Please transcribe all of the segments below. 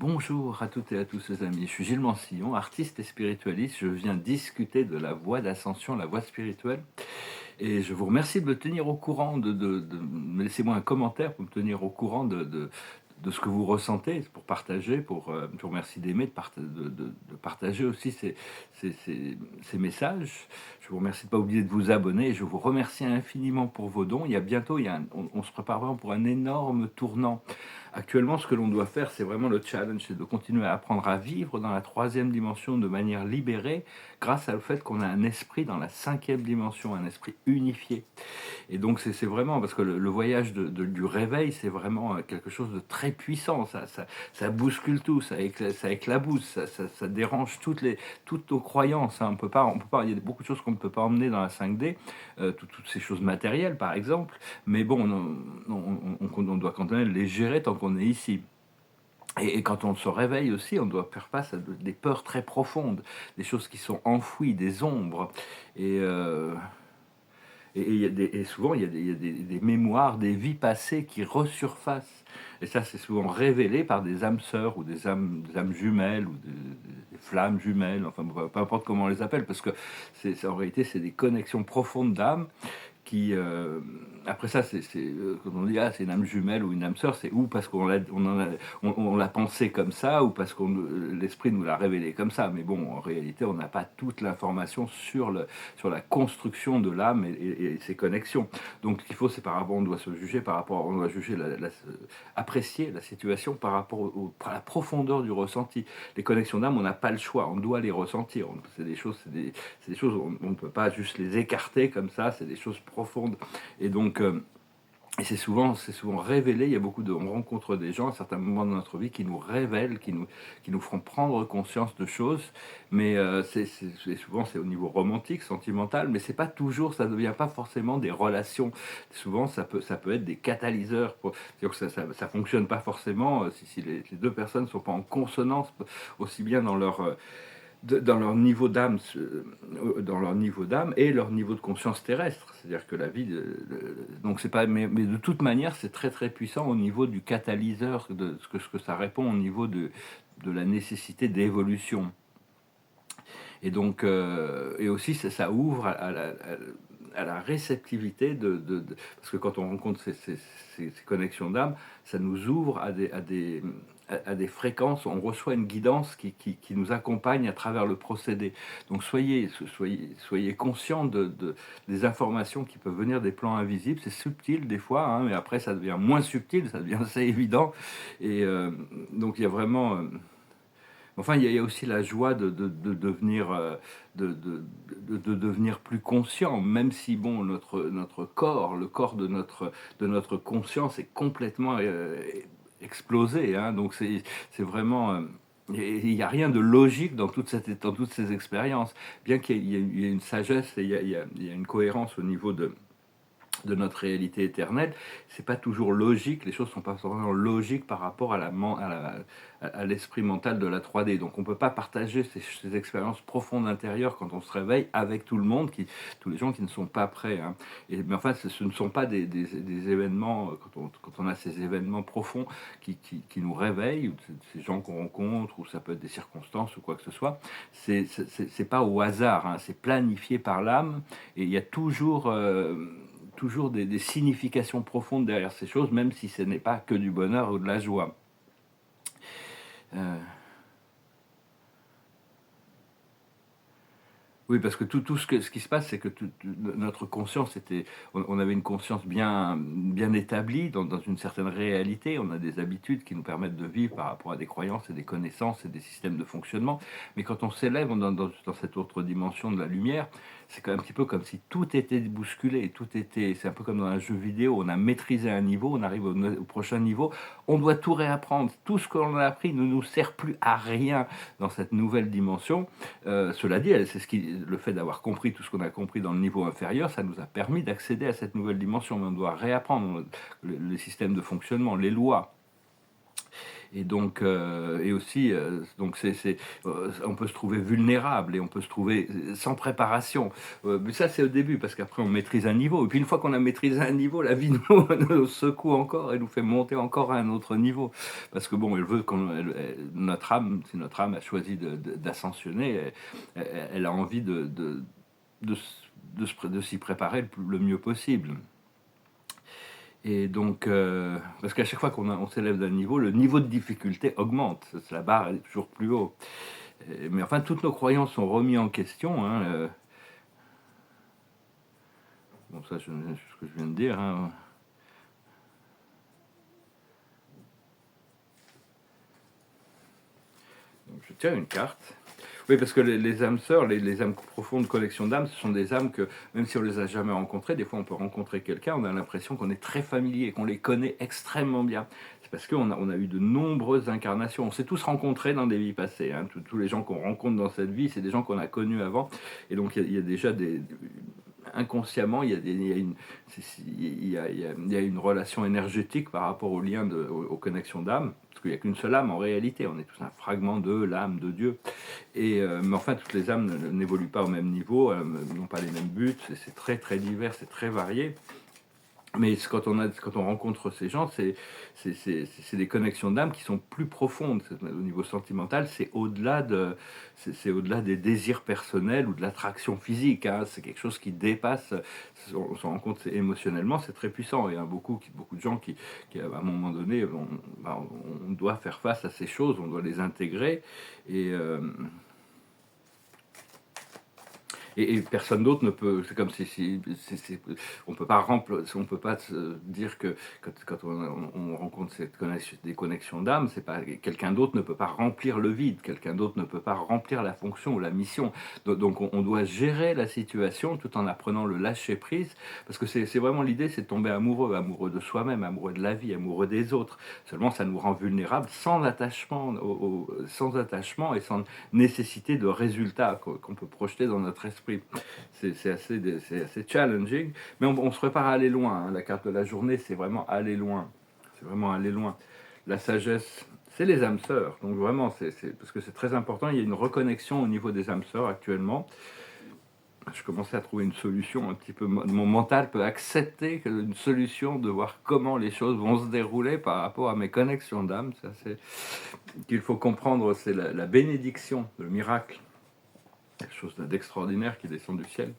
Bonjour à toutes et à tous les amis, je suis Gilles Mansillon, artiste et spiritualiste. Je viens discuter de la voie d'ascension, la voie spirituelle. Et je vous remercie de me tenir au courant, laissez-moi un commentaire pour me tenir au courant de ce que vous ressentez, pour partager, je vous remercie d'aimer, de partager aussi ces messages. Je vous remercie de ne pas oublier de vous abonner et je vous remercie infiniment pour vos dons. Il y a bientôt, on se prépare vraiment pour un énorme tournant. Actuellement, ce que l'on doit faire, c'est vraiment le challenge, c'est de continuer à apprendre à vivre dans la troisième dimension de manière libérée, grâce au fait qu'on a un esprit dans la cinquième dimension, un esprit unifié. Et donc c'est vraiment, parce que le voyage du réveil, c'est vraiment quelque chose de très puissant, ça bouscule tout, ça éclabousse, ça dérange toutes nos croyances, hein. On peut pas, il y a beaucoup de choses qu'on ne peut pas emmener dans la 5D, toutes ces choses matérielles par exemple, mais bon, on doit quand même les gérer tant qu'on est ici. Et quand on se réveille aussi, on doit faire face à des peurs très profondes, des choses qui sont enfouies, des ombres. Et, euh, et souvent, il y a des mémoires, des vies passées qui resurfacent. Et ça, c'est souvent révélé par des âmes sœurs ou des âmes jumelles ou des flammes jumelles, enfin, peu importe comment on les appelle, parce que en réalité, c'est des connexions profondes d'âmes qui après ça quand on dit ah c'est une âme jumelle ou une âme sœur, c'est ou parce on l'a pensé comme ça ou parce que l'esprit nous l'a révélé comme ça, mais bon, en réalité on n'a pas toute l'information sur la construction de l'âme et ses connexions. Donc ce qu'il faut, c'est par rapport, on doit se juger par rapport, on doit juger apprécier la situation par rapport à la profondeur du ressenti. Les connexions d'âme, on n'a pas le choix, on doit les ressentir. C'est des choses, c'est des choses, on ne peut pas juste les écarter comme ça, c'est des choses profondes. Et donc, et c'est souvent révélé. Il y a on rencontre des gens à certains moments de notre vie qui nous révèlent, qui nous font prendre conscience de choses. Mais souvent c'est au niveau romantique, sentimental, mais c'est pas toujours, ça ne devient pas forcément des relations. Souvent ça peut être des catalyseurs. C'est-à-dire que ça fonctionne pas forcément si les deux personnes ne sont pas en consonance, aussi bien dans leur niveau d'âme, dans leur niveau d'âme et leur niveau de conscience terrestre. C'est-à-dire que la vie, donc c'est pas, mais de toute manière, c'est très très puissant au niveau du catalyseur, de ce que ça répond au niveau de la nécessité d'évolution. Et donc, et aussi ça ouvre à la réceptivité parce que quand on rencontre ces connexions d'âme, ça nous ouvre à des fréquences, on reçoit une guidance qui nous accompagne à travers le procédé. Donc soyez conscients des informations qui peuvent venir des plans invisibles. C'est subtil des fois, hein, mais après ça devient moins subtil, ça devient assez évident. Et donc il y a vraiment... enfin, il y a aussi la joie de devenir, de devenir plus conscient, même si bon, notre corps, le corps de notre conscience est complètement explosé, hein. Donc c'est vraiment... il n'y a rien de logique dans toutes ces expériences, bien qu'il y ait une sagesse et il y a une cohérence au niveau de notre réalité éternelle. C'est pas toujours logique, les choses sont pas forcément logiques par rapport à l'esprit mental de la 3D. Donc on peut pas partager ces expériences profondes intérieures quand on se réveille avec tout le monde, tous les gens qui ne sont pas prêts, hein. Mais enfin, ce ne sont pas des événements, quand on a ces événements profonds qui nous réveillent, ou ces gens qu'on rencontre, ou ça peut être des circonstances ou quoi que ce soit, c'est pas au hasard, hein, c'est planifié par l'âme, et il y a toujours des significations profondes derrière ces choses, même si ce n'est pas que du bonheur ou de la joie. Euh, Oui, parce que ce qui se passe, c'est que notre conscience était, on avait une conscience bien établie dans une certaine réalité. On a des habitudes qui nous permettent de vivre par rapport à des croyances et des connaissances et des systèmes de fonctionnement. Mais quand on s'élève dans cette autre dimension de la lumière, c'est quand même un petit peu comme si tout était bousculé, c'est un peu comme dans un jeu vidéo. On a maîtrisé un niveau, on arrive au prochain niveau, on doit tout réapprendre. Tout ce qu'on a appris ne nous sert plus à rien dans cette nouvelle dimension. Cela dit, le fait d'avoir compris tout ce qu'on a compris dans le niveau inférieur, ça nous a permis d'accéder à cette nouvelle dimension. Mais on doit réapprendre les systèmes de fonctionnement, les lois. Et donc, et aussi, donc on peut se trouver vulnérable et on peut se trouver sans préparation. Mais ça, c'est au début, parce qu'après, on maîtrise un niveau. Et puis, une fois qu'on a maîtrisé un niveau, la vie nous, nous secoue encore et nous fait monter encore à un autre niveau. Parce que bon, elle veut notre âme, si notre âme a choisi d'ascensionner, elle a envie de, de s'y préparer le mieux possible. Et donc, parce qu'à chaque fois on s'élève d'un niveau, le niveau de difficulté augmente. La barre elle est toujours plus haut. Mais enfin, toutes nos croyances sont remises en question. Hein, bon, ça, c'est ce que je viens de dire. Hein. Donc, je tiens une carte. Oui, parce que les âmes sœurs, les âmes profondes, collection d'âmes, ce sont des âmes que, même si on les a jamais rencontrées, des fois on peut rencontrer quelqu'un, on a l'impression qu'on est très familier, qu'on les connaît extrêmement bien. C'est parce on a eu de nombreuses incarnations. On s'est tous rencontrés dans des vies passées. Hein. Tous les gens qu'on rencontre dans cette vie, c'est des gens qu'on a connus avant. Et donc il y a déjà inconsciemment, il y a une relation énergétique par rapport au lien, aux connexions d'âme, parce qu'il n'y a qu'une seule âme en réalité, on est tous un fragment de l'âme de Dieu. Mais enfin, toutes les âmes n'évoluent pas au même niveau, n'ont pas les mêmes buts, c'est très très divers, c'est très varié. Mais quand on rencontre ces gens, c'est des connexions d'âme qui sont plus profondes. Au niveau sentimental, c'est au-delà des désirs personnels ou de l'attraction physique. Hein. C'est quelque chose qui dépasse. On se rend compte émotionnellement, c'est très puissant. Il y a beaucoup de gens qui à un moment donné, on doit faire face à ces choses, on doit les intégrer. Et personne d'autre ne peut. C'est comme si on peut pas on peut pas se dire que quand on rencontre des connexions d'âme, c'est pas quelqu'un d'autre ne peut pas remplir le vide, quelqu'un d'autre ne peut pas remplir la fonction ou la mission. Donc on doit gérer la situation tout en apprenant le lâcher prise, parce que c'est vraiment l'idée, c'est de tomber amoureux de soi-même, amoureux de la vie, amoureux des autres. Seulement, ça nous rend vulnérables sans attachement, sans attachement et sans nécessité de résultats qu'on peut projeter dans notre esprit. C'est assez challenging, mais on se prépare à aller loin. Hein. La carte de la journée, c'est vraiment aller loin. C'est vraiment aller loin. La sagesse, c'est les âmes sœurs. Donc vraiment, parce que c'est très important. Il y a une reconnexion au niveau des âmes sœurs actuellement. Je commençais à trouver une solution un petit peu. Mon mental peut accepter une solution de voir comment les choses vont se dérouler par rapport à mes connexions d'âme. Qu'il faut comprendre, c'est la bénédiction, le miracle. Quelque chose d'extraordinaire qui descend du ciel.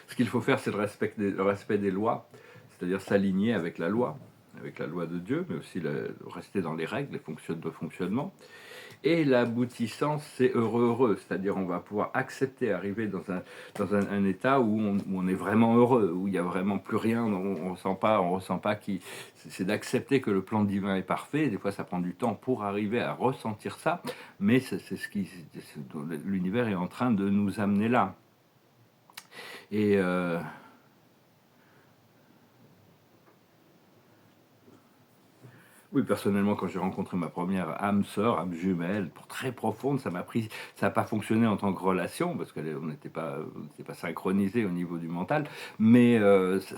Ce qu'il faut faire, c'est le respect des lois, c'est-à-dire s'aligner avec la loi de Dieu, mais aussi rester dans les règles, de fonctionnement. Et l'aboutissant, c'est heureux, c'est-à-dire on va pouvoir accepter, arriver dans un état où on est vraiment heureux, où il n'y a vraiment plus rien, on ressent pas c'est d'accepter que le plan divin est parfait. Des fois, ça prend du temps pour arriver à ressentir ça, mais l'univers est en train de nous amener là. Et oui, personnellement, quand j'ai rencontré ma première âme sœur, âme jumelle, très profonde, ça n'a pas fonctionné en tant que relation, parce qu'on n'était pas synchronisé au niveau du mental, mais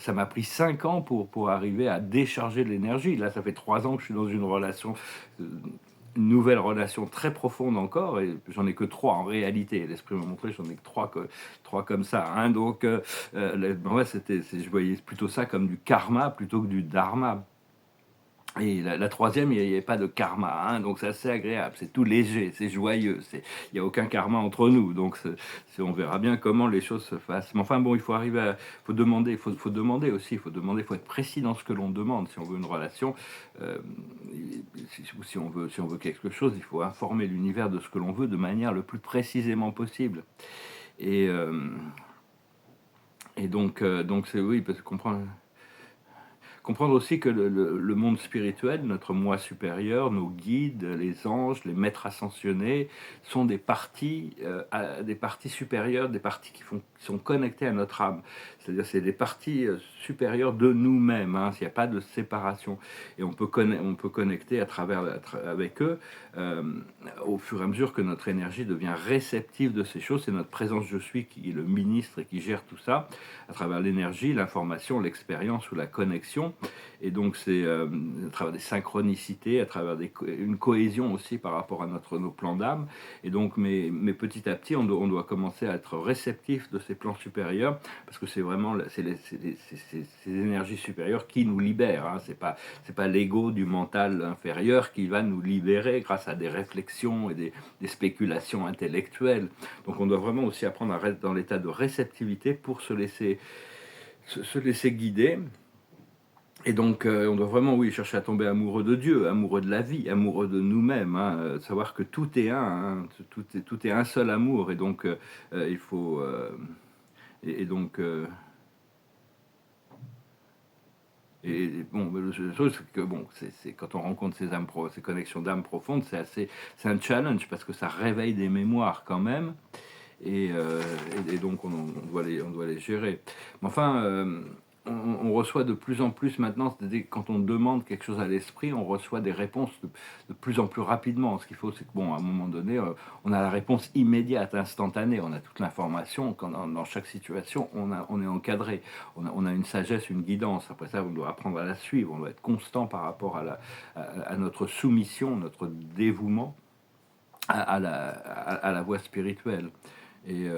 ça m'a pris 5 ans pour arriver à décharger de l'énergie. Là, ça fait 3 ans que je suis dans une relation, une nouvelle relation très profonde encore, et j'en ai que 3 en réalité. L'esprit m'a montré, j'en ai que 3 comme ça. Hein. Donc, ouais, je voyais plutôt ça comme du karma plutôt que du dharma. Et la troisième, il n'y avait pas de karma, hein, donc c'est assez agréable, c'est tout léger, c'est joyeux, il n'y a aucun karma entre nous, donc on verra bien comment les choses se fassent. Mais enfin bon, il faut arriver faut demander, faut demander aussi, il faut être précis dans ce que l'on demande. Si on veut une relation, si on veut quelque chose, il faut informer l'univers de ce que l'on veut de manière le plus précisément possible. Et donc c'est oui, parce que comprendre aussi que le monde spirituel, notre moi supérieur, nos guides, les anges, les maîtres ascensionnés, sont des parties supérieures, des parties qui sont connectées à notre âme. C'est-à-dire c'est des parties supérieures de nous-mêmes. Hein, il n'y a pas de séparation. Et on peut connecter avec eux au fur et à mesure que notre énergie devient réceptive de ces choses. C'est notre présence je suis qui est le ministre et qui gère tout ça à travers l'énergie, l'information, l'expérience ou la connexion. Et donc c'est à travers des synchronicités, à travers une cohésion aussi par rapport à nos plans d'âme. Et donc, mais petit à petit, on doit commencer à être réceptif de ces plans supérieurs, parce que c'est vraiment ces énergies supérieures qui nous libèrent. Hein. C'est pas l'ego du mental inférieur qui va nous libérer grâce à des réflexions et des spéculations intellectuelles. Donc on doit vraiment aussi apprendre à rester dans l'état de réceptivité pour se laisser guider. Et donc, on doit vraiment, oui, chercher à tomber amoureux de Dieu, amoureux de la vie, amoureux de nous-mêmes, hein, savoir que tout est un, hein, tout est un seul amour, et donc il faut, et donc, et bon, la chose c'est que bon, c'est quand on rencontre ces connexions d'âme profondes, c'est un challenge parce que ça réveille des mémoires quand même, et donc on doit les gérer. Mais enfin, on reçoit de plus en plus maintenant, quand on demande quelque chose à l'esprit, on reçoit des réponses de plus en plus rapidement. Ce qu'il faut, c'est que bon, à un moment donné, on a la réponse immédiate, instantanée. On a toute l'information. Dans chaque situation, on est encadré. On a une sagesse, une guidance. Après ça, on doit apprendre à la suivre. On doit être constant par rapport à notre soumission, notre dévouement à la voie spirituelle. Et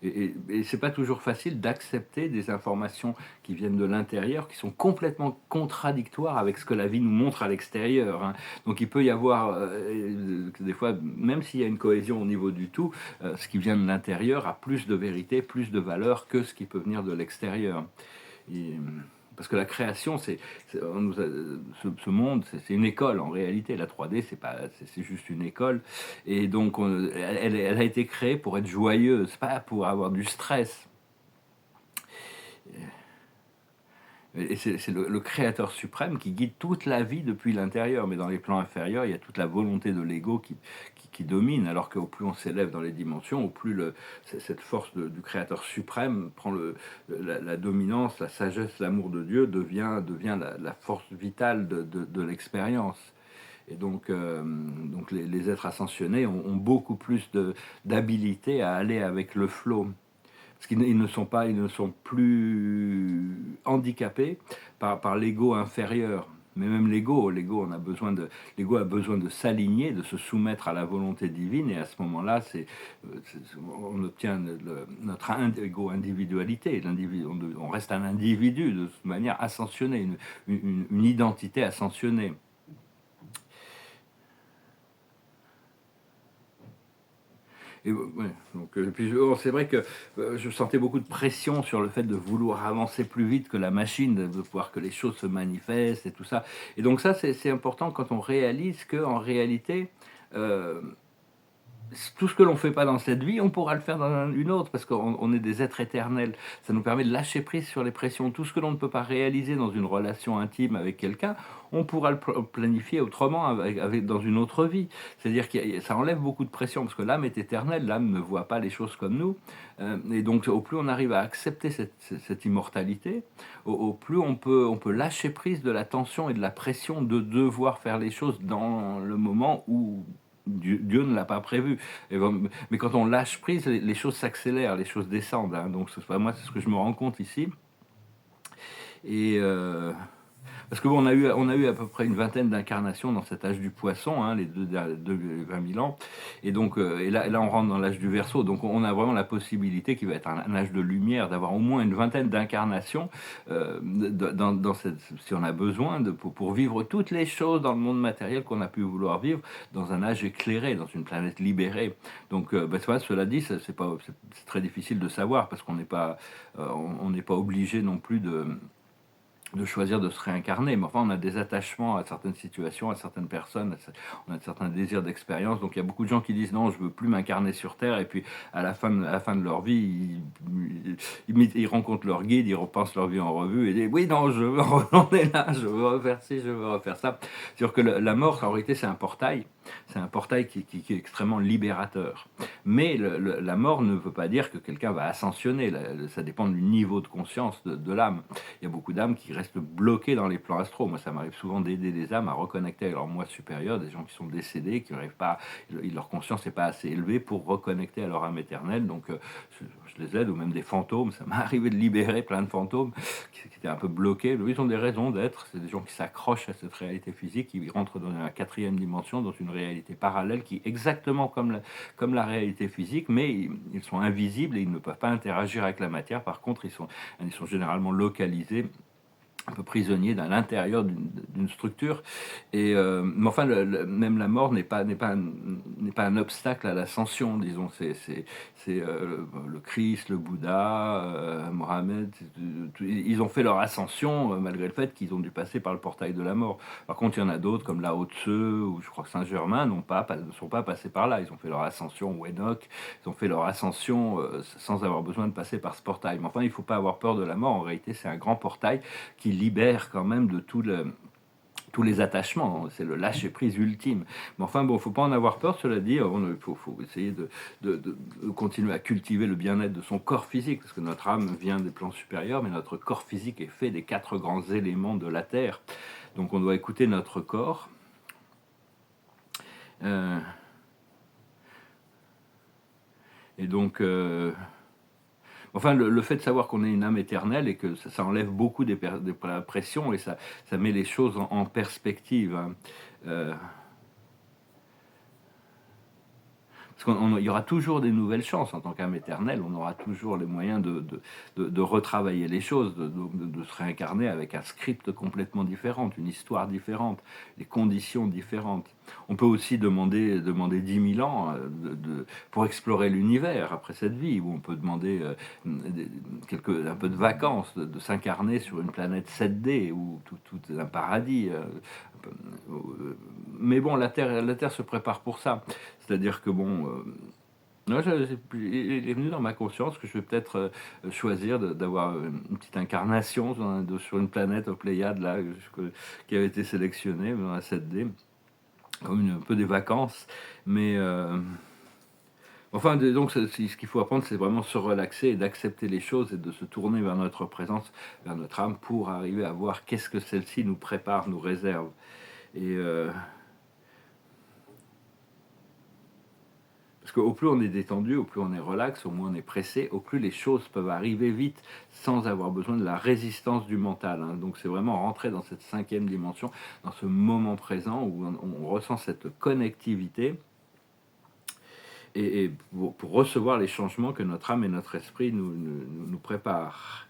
Et c'est pas toujours facile d'accepter des informations qui viennent de l'intérieur, qui sont complètement contradictoires avec ce que la vie nous montre à l'extérieur. Hein. Donc il peut y avoir, des fois, même s'il y a une cohésion au niveau du tout, ce qui vient de l'intérieur a plus de vérité, plus de valeur que ce qui peut venir de l'extérieur. Et, parce que la création, ce monde, c'est une école en réalité. La 3D, c'est juste une école. Et donc, elle a été créée pour être joyeuse, pas pour avoir du stress. Et c'est le créateur suprême qui guide toute la vie depuis l'intérieur. Mais dans les plans inférieurs, il y a toute la volonté de l'ego qui domine, alors qu'au plus on s'élève dans les dimensions, au plus cette force du créateur suprême prend la dominance, la sagesse, l'amour de Dieu devient la force vitale de l'expérience. Et donc les êtres ascensionnés ont beaucoup plus d'habilité à aller avec le flot. Parce qu'ils ne sont plus handicapés par l'ego inférieur. Mais même l'ego a besoin de s'aligner, de se soumettre à la volonté divine, et à ce moment-là, on obtient notre ego individualité. On reste un individu de toute manière ascensionné, une identité ascensionnée. Et, ouais, donc, puis, c'est vrai que je sentais beaucoup de pression sur le fait de vouloir avancer plus vite que la machine, de pouvoir que les choses se manifestent et tout ça. Et donc ça, c'est important quand on réalise qu'en réalité, euh, tout ce que l'on ne fait pas dans cette vie, on pourra le faire dans une autre, parce qu'on est des êtres éternels. Ça nous permet de lâcher prise sur les pressions. Tout ce que l'on ne peut pas réaliser dans une relation intime avec quelqu'un, on pourra le planifier autrement dans une autre vie. C'est-à-dire que ça enlève beaucoup de pression, parce que l'âme est éternelle, l'âme ne voit pas les choses comme nous. Et donc, au plus on arrive à accepter cette immortalité, au plus on peut lâcher prise de la tension et de la pression de devoir faire les choses dans le moment où Dieu ne l'a pas prévu. Mais quand on lâche prise, les choses s'accélèrent, les choses descendent. Hein. Donc moi, c'est ce que je me rends compte ici. Et parce que bon, on a eu à peu près une vingtaine d'incarnations dans cet âge du poisson, hein, les 20 000 ans. Et donc, et là, on rentre dans l'âge du Verseau. Donc, on a vraiment la possibilité, qui va être un âge de lumière, d'avoir au moins une vingtaine d'incarnations si on a besoin, pour vivre toutes les choses dans le monde matériel qu'on a pu vouloir vivre dans un âge éclairé, dans une planète libérée. Donc, cela dit, c'est très difficile de savoir, parce qu'on n'est pas obligé non plus de choisir de se réincarner, mais enfin on a des attachements à certaines situations, à certaines personnes, on a certains désirs d'expérience. Donc il y a beaucoup de gens qui disent non, je veux plus m'incarner sur Terre, et puis à la fin de leur vie, ils rencontrent leur guide, ils repensent leur vie en revue et disent oui, non, je veux est là, je veux refaire ci, je veux refaire ça. C'est-à-dire que la mort, en réalité, c'est un portail qui est extrêmement libérateur. Mais la mort ne veut pas dire que quelqu'un va ascensionner. Ça dépend du niveau de conscience de l'âme. Il y a beaucoup d'âmes qui restent bloqués dans les plans astraux. Moi, ça m'arrive souvent d'aider des âmes à reconnecter avec leur moi supérieur, des gens qui sont décédés, qui n'arrivent pas, leur conscience n'est pas assez élevée pour reconnecter à leur âme éternelle. Donc, je les aide, ou même des fantômes. Ça m'est arrivé de libérer plein de fantômes qui étaient un peu bloqués. Ils ont des raisons d'être. C'est des gens qui s'accrochent à cette réalité physique, qui rentrent dans la quatrième dimension, dans une réalité parallèle qui est exactement comme la réalité physique, mais ils sont invisibles et ils ne peuvent pas interagir avec la matière. Par contre, ils sont généralement localisés, un peu prisonniers à l'intérieur d'une structure. Et mais enfin, même la mort n'est pas un obstacle à l'ascension, disons. Le Christ, le Bouddha, Mohamed, ils ont fait leur ascension malgré le fait qu'ils ont dû passer par le portail de la mort. Par contre, il y en a d'autres comme Lao Tse ou je crois que Saint-Germain ne sont pas passés par là. Ils ont fait leur ascension, ou Enoch, ils ont fait leur ascension sans avoir besoin de passer par ce portail. Mais enfin, il ne faut pas avoir peur de la mort. En réalité, c'est un grand portail qui libère quand même de tous les attachements, c'est le lâcher-prise ultime. Mais enfin, bon, il ne faut pas en avoir peur, cela dit, il faut essayer de continuer à cultiver le bien-être de son corps physique, parce que notre âme vient des plans supérieurs, mais notre corps physique est fait des 4 grands éléments de la Terre. Donc on doit écouter notre corps. Et donc... Enfin, le fait de savoir qu'on est une âme éternelle et que ça enlève beaucoup des pressions et ça met les choses en perspective. Hein. Parce qu'il y aura toujours des nouvelles chances en tant qu'âme éternelle, on aura toujours les moyens de retravailler les choses, de se réincarner avec un script complètement différent, une histoire différente, des conditions différentes. On peut aussi demander 10 000 ans pour explorer l'univers après cette vie, ou on peut demander un peu de vacances, de s'incarner sur une planète 7D, où tout est un paradis. Mais bon, la Terre se prépare pour ça. C'est-à-dire que bon, il est venu dans ma conscience que je vais peut-être choisir d'avoir une petite incarnation sur une planète aux Pléiades là, qui avait été sélectionnée dans la 7D, comme un peu des vacances. Mais enfin, donc ce qu'il faut apprendre, c'est vraiment se relaxer et d'accepter les choses et de se tourner vers notre présence, vers notre âme, pour arriver à voir qu'est-ce que celle-ci nous prépare, nous réserve. Et parce qu'au plus on est détendu, au plus on est relax, au moins on est pressé, au plus les choses peuvent arriver vite sans avoir besoin de la résistance du mental. Hein. Donc c'est vraiment rentrer dans cette 5e dimension, dans ce moment présent où on ressent cette connectivité et pour recevoir les changements que notre âme et notre esprit nous préparent.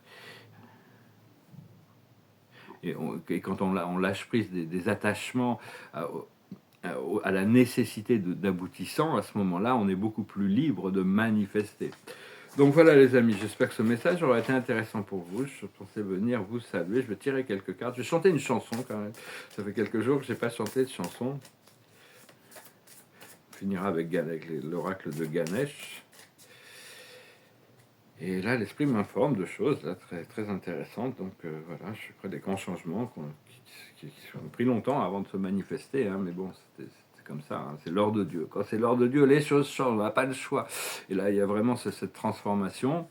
Et quand on lâche prise des attachements à la nécessité d'aboutissant, à ce moment-là, on est beaucoup plus libre de manifester. Donc voilà les amis, j'espère que ce message aura été intéressant pour vous. Je pensais venir vous saluer, je vais tirer quelques cartes. Je vais chanter une chanson quand même. Ça fait quelques jours que je n'ai pas chanté de chanson. On finira avec l'oracle de Ganesh. Et là, l'esprit m'informe de choses là, très, très intéressantes. Donc voilà, je suis près des grands changements qui ont pris longtemps avant de se manifester. Hein, mais bon, c'était comme ça, hein, c'est l'ordre de Dieu. Quand c'est l'ordre de Dieu, les choses changent, on n'a pas le choix. Et là, il y a vraiment cette transformation.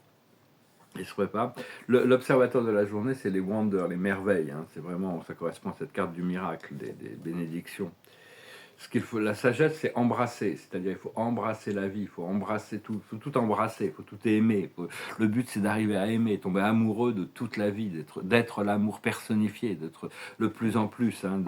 Il se prépare. L'observateur de la journée, c'est les wonders, les merveilles. Hein, c'est vraiment, ça correspond à cette carte du miracle, des bénédictions. Ce qu'il faut, la sagesse, c'est embrasser, c'est-à-dire il faut embrasser la vie, il faut embrasser tout, il faut tout embrasser, il faut tout aimer. Le but, c'est d'arriver à aimer, tomber amoureux de toute la vie, d'être l'amour personnifié, d'être le plus en plus, hein,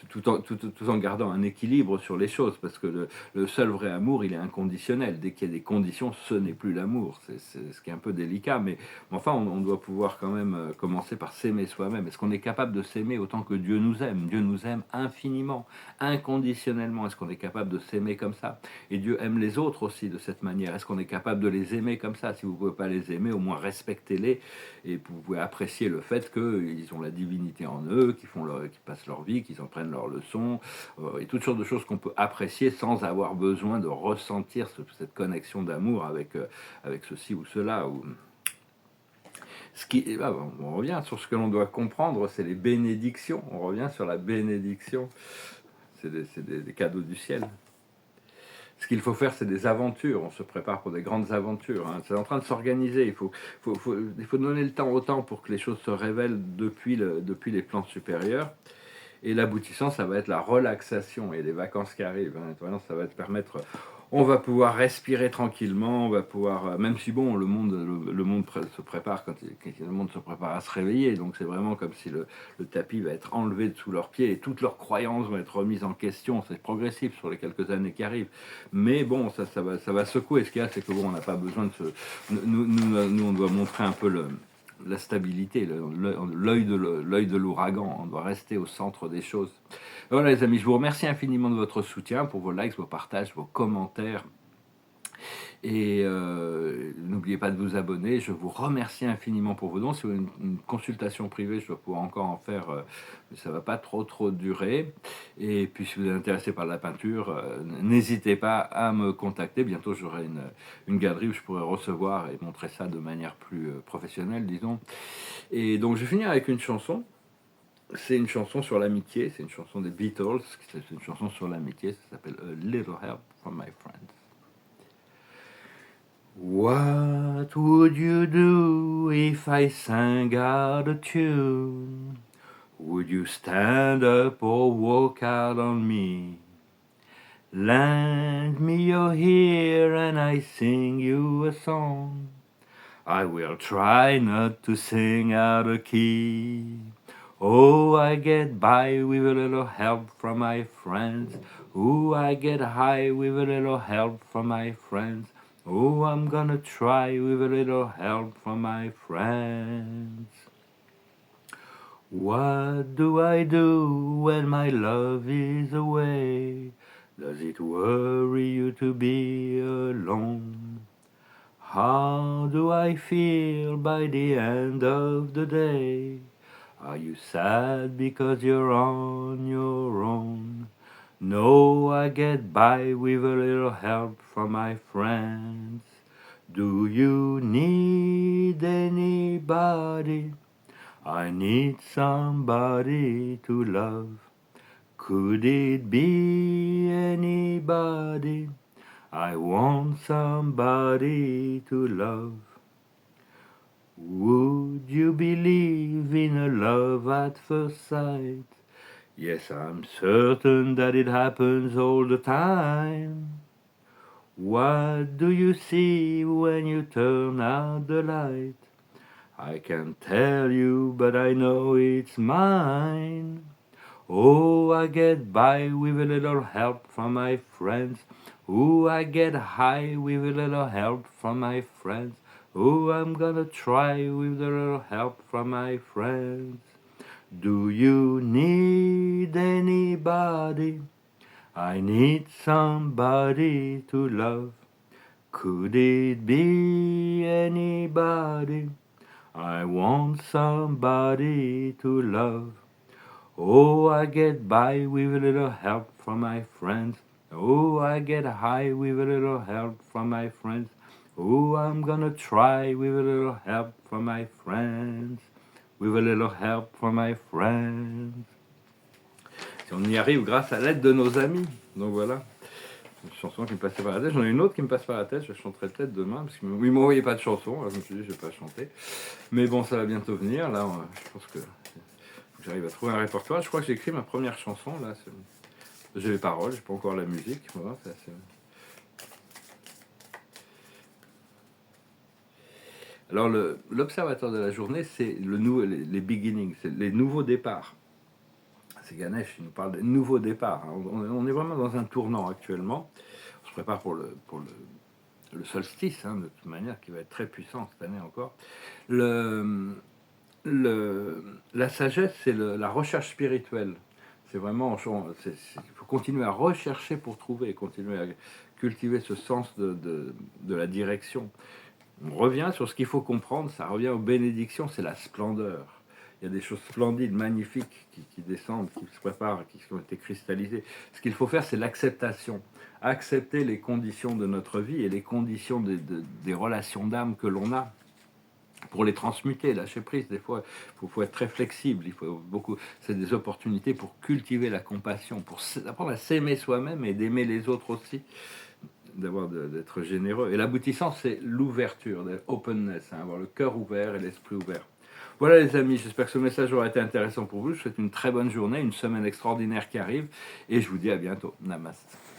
tout en gardant un équilibre sur les choses, parce que le seul vrai amour, il est inconditionnel. Dès qu'il y a des conditions, ce n'est plus l'amour. C'est ce qui est un peu délicat, mais enfin, on doit pouvoir quand même commencer par s'aimer soi-même. Est-ce qu'on est capable de s'aimer autant que Dieu nous aime? Dieu nous aime infiniment, inconditionnellement. Est-ce qu'on est capable de s'aimer comme ça? Et Dieu aime les autres aussi de cette manière. Est-ce qu'on est capable de les aimer comme ça? Si vous ne pouvez pas les aimer, au moins respectez-les et vous pouvez apprécier le fait qu'ils ont la divinité en eux, qu'ils passent leur vie, qu'ils en prennent leurs leçons et toutes sortes de choses qu'on peut apprécier sans avoir besoin de ressentir cette connexion d'amour avec ceci ou cela. On revient sur ce que l'on doit comprendre, c'est les bénédictions. On revient sur la bénédiction. C'est des cadeaux du ciel. Ce qu'il faut faire, c'est des aventures. On se prépare pour des grandes aventures, hein. C'est en train de s'organiser. Il faut donner le temps au temps pour que les choses se révèlent depuis les plans supérieurs. Et l'aboutissant, ça va être la relaxation et les vacances qui arrivent, hein. Vraiment, ça va te permettre. On va pouvoir respirer tranquillement, on va pouvoir, même si bon, le monde se prépare le monde se prépare à se réveiller, donc c'est vraiment comme si le tapis va être enlevé de sous leurs pieds et toutes leurs croyances vont être remises en question. C'est progressif sur les quelques années qui arrivent, mais bon, ça va secouer. Ce qu'il y a, c'est que bon, on n'a pas besoin de se, nous, on doit montrer un peu la stabilité, l'œil de l'ouragan. On doit rester au centre des choses. Voilà les amis, je vous remercie infiniment de votre soutien, pour vos likes, vos partages, vos commentaires. Et n'oubliez pas de vous abonner. Je vous remercie infiniment pour vos dons. Si vous avez une consultation privée, je dois pouvoir encore en faire, mais ça ne va pas trop durer. Et puis si vous êtes intéressé par la peinture, n'hésitez pas à me contacter. Bientôt j'aurai une galerie où je pourrai recevoir et montrer ça de manière plus professionnelle, disons. Et donc je vais finir avec une chanson. C'est une chanson sur l'amitié, c'est une chanson des Beatles, c'est une chanson sur l'amitié, ça s'appelle A Little Help from My Friends. What would you do if I sang out a tune? Would you stand up or walk out on me? Lend me your ear and I sing you a song. I will try not to sing out of key. Oh, I get by with a little help from my friends. Oh, I get high with a little help from my friends. Oh, I'm gonna try with a little help from my friends. What do I do when my love is away? Does it worry you to be alone? How do I feel by the end of the day? Are you sad because you're on your own? No, I get by with a little help from my friends. Do you need anybody? I need somebody to love. Could it be anybody? I want somebody to love. Would you believe in a love at first sight? Yes, I'm certain that it happens all the time. What do you see when you turn out the light? I can't tell you, but I know it's mine. Oh, I get by with a little help from my friends. Oh, I get high with a little help from my friends. Oh, I'm gonna try with a little help from my friends. Do you need anybody? I need somebody to love. Could it be anybody? I want somebody to love. Oh, I get by with a little help from my friends. Oh, I get high with a little help from my friends. Oh, I'm gonna try with a little help from my friends. With a little help from my friends. Si on y arrive grâce à l'aide de nos amis. Donc voilà, une chanson qui me passait par la tête. J'en ai une autre qui me passe par la tête. Je chanterai peut-être demain parce qu'ils ne m'envoyaient pas de chanson. Alors je me suis dit, je vais pas chanter. Mais bon, ça va bientôt venir. Là, je pense que j'arrive à trouver un répertoire. Je crois que j'ai écrit ma première chanson. Là, j'ai les paroles, j'ai pas encore la musique. Voilà, c'est assez... Alors, l'observateur de la journée, c'est les beginnings, c'est les nouveaux départs. C'est Ganesh, il nous parle des nouveaux départs. On est vraiment dans un tournant actuellement. On se prépare pour le solstice, hein, de toute manière, qui va être très puissant cette année encore. La sagesse, c'est la recherche spirituelle. C'est vraiment, il faut continuer à rechercher pour trouver, continuer à cultiver ce sens de la direction. On revient sur ce qu'il faut comprendre, ça revient aux bénédictions, c'est la splendeur. Il y a des choses splendides, magnifiques qui descendent, qui se préparent, qui ont été cristallisées. Ce qu'il faut faire, c'est l'acceptation. Accepter les conditions de notre vie et les conditions des relations d'âme que l'on a, pour les transmuter, lâcher prise. Des fois, il faut être très flexible. C'est des opportunités pour cultiver la compassion, pour apprendre à s'aimer soi-même et d'aimer les autres aussi. d'être généreux. Et l'aboutissant, c'est l'ouverture, l'openness, hein, avoir le cœur ouvert et l'esprit ouvert. Voilà les amis, j'espère que ce message aura été intéressant pour vous. Je vous souhaite une très bonne journée, une semaine extraordinaire qui arrive, et je vous dis à bientôt. Namaste.